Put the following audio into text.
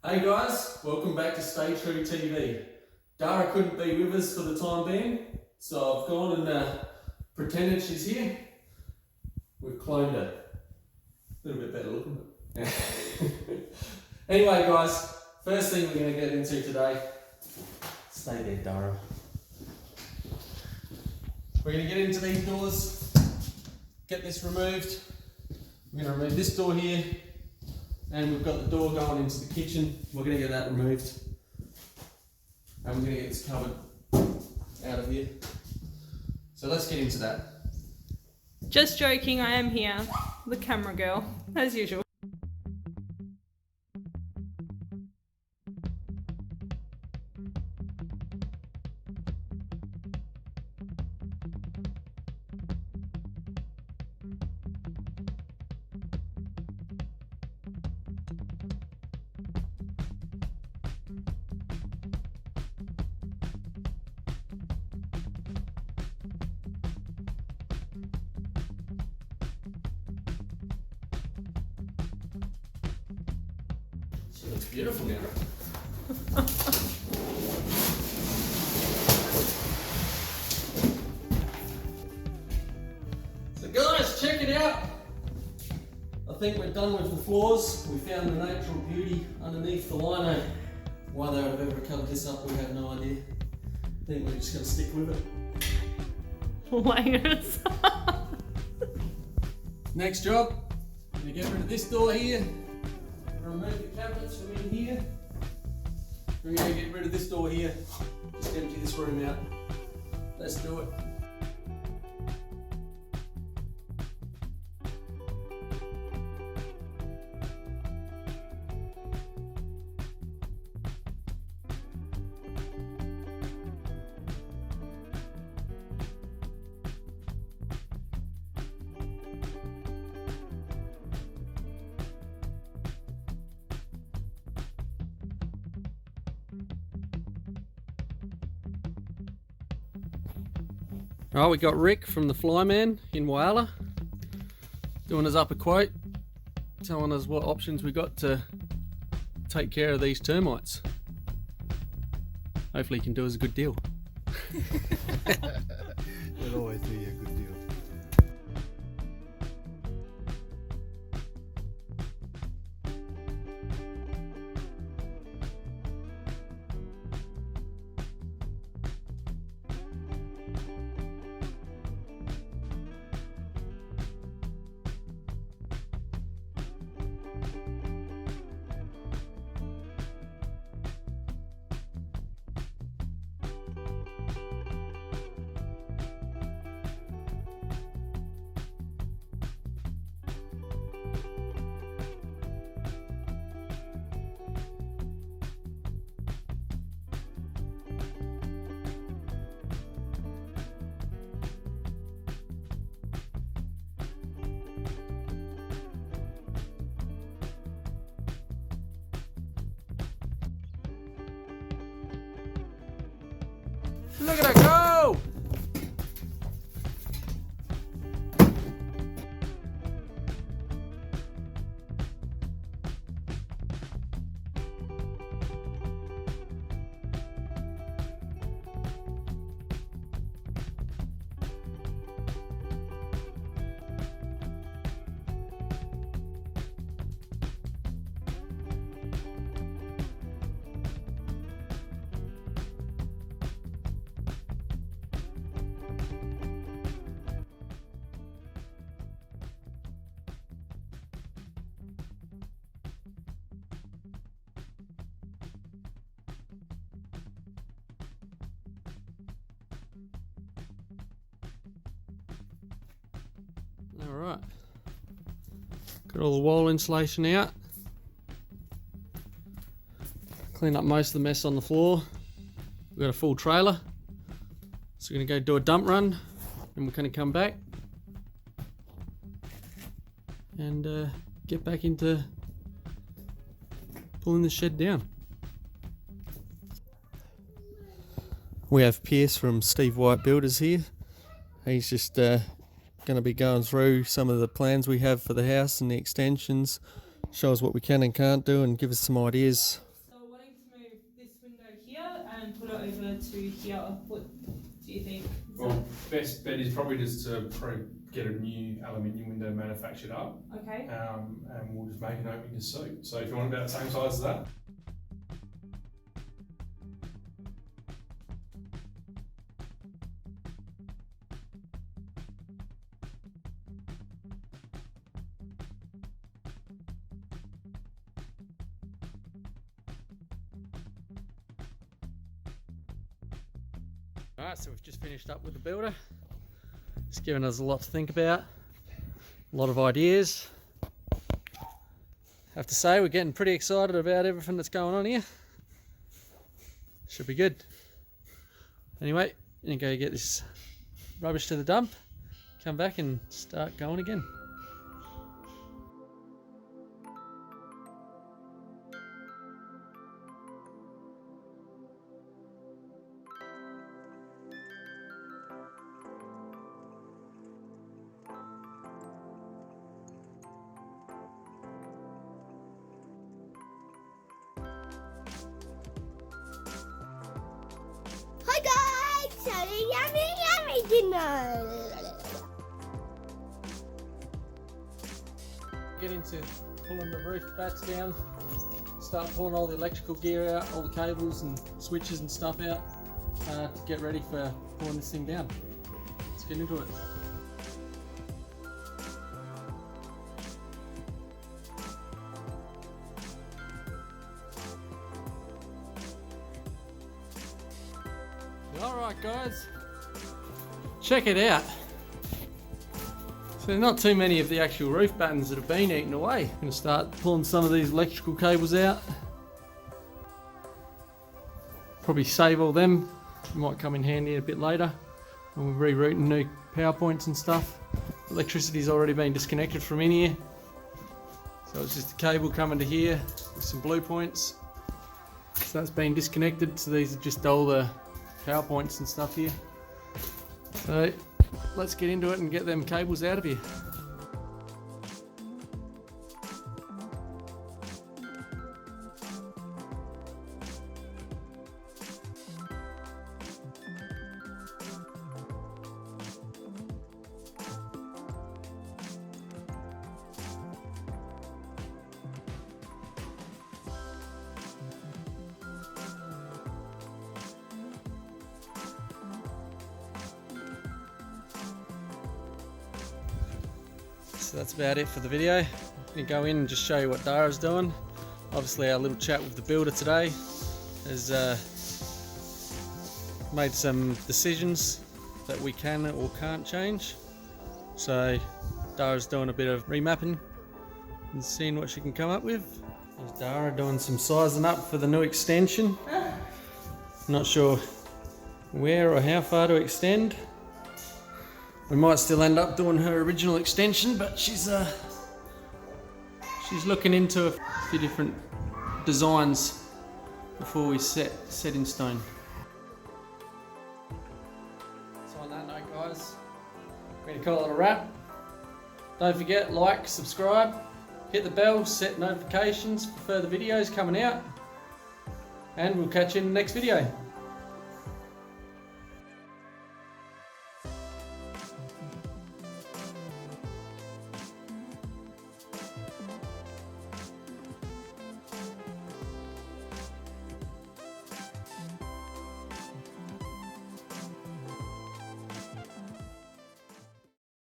Hey guys, welcome back to Stay True TV. Dara couldn't be with us for the time being, so I've gone and pretended she's here. We've cloned her. A little bit better looking. Anyway guys, first thing we're going to get into today, stay there Dara. We're going to get into these doors, get this removed. We're going to remove this door here. And we've got the door going into the kitchen. We're going to get that removed. And we're going to get this cupboard out of here. So let's get into that. Just joking, I am here. The camera girl, as usual. She looks beautiful now. So guys, check it out. I think we're done with the floors. We found the natural beauty underneath the lino. Why they would have ever covered this up, we have no idea. I think we're just going to stick with it. Layers. Next job, I'm going to get rid of this door here. Remove the cabinets from in here. We're going to get rid of this door here. Just empty this room out. Let's do it. Alright, we got Rick from the Flyman in Whyalla doing us up a quote, telling us what options we got to take care of these termites. Hopefully he can do us a good deal. It'll always be a good deal. Look at her go! Alright, got all the wall insulation out, clean up most of the mess on the floor. We've got a full trailer, so we're going to go do a dump run and we're going to come back and get back into pulling the shed down. We have Pierce from Steve White Builders here. He's just going to be going through some of the plans we have for the house and the extensions, show us what we can and can't do and give us some ideas wanted to here? What do you think? Well, best bet is probably just to get a new aluminium window manufactured up, Okay. and we'll just make an opening to suit. So if you want about the same size as that. Alright, so we've just finished up with the builder. It's given us a lot to think about, a lot of ideas. Have to say, we're getting pretty excited about everything that's going on here. Should be good. Anyway, I'm gonna go get this rubbish to the dump, come back and start going again. Hi guys, so yummy dinner. Get into pulling the roof bats down, start pulling all the electrical gear out, all the cables and switches and stuff out to get ready for pulling this thing down. Let's get into it. Alright guys, check it out. So there's not too many of the actual roof battens that have been eaten away. I'm going to start pulling some of these electrical cables out. Probably save all them. Might come in handy a bit later when we're rerouting new power points and stuff. Electricity's already been disconnected from in here. So it's just a cable coming to here with some blue points. So that's been disconnected. So these are just all the power points and stuff here. So let's get into it and get them cables out of here. So that's about it for the video. I'm going to go in and just show you what Dara's doing. Obviously our little chat with the builder today has made some decisions that we can or can't change. So Dara's doing a bit of remapping and seeing what she can come up with. There's Dara doing some sizing up for the new extension. Not sure where or how far to extend. We might still end up doing her original extension, but she's looking into a few different designs before we set in stone. So on that note guys, we're going to call it a wrap. Don't forget, like, subscribe, hit the bell, set notifications for further videos coming out, and we'll catch you in the next video.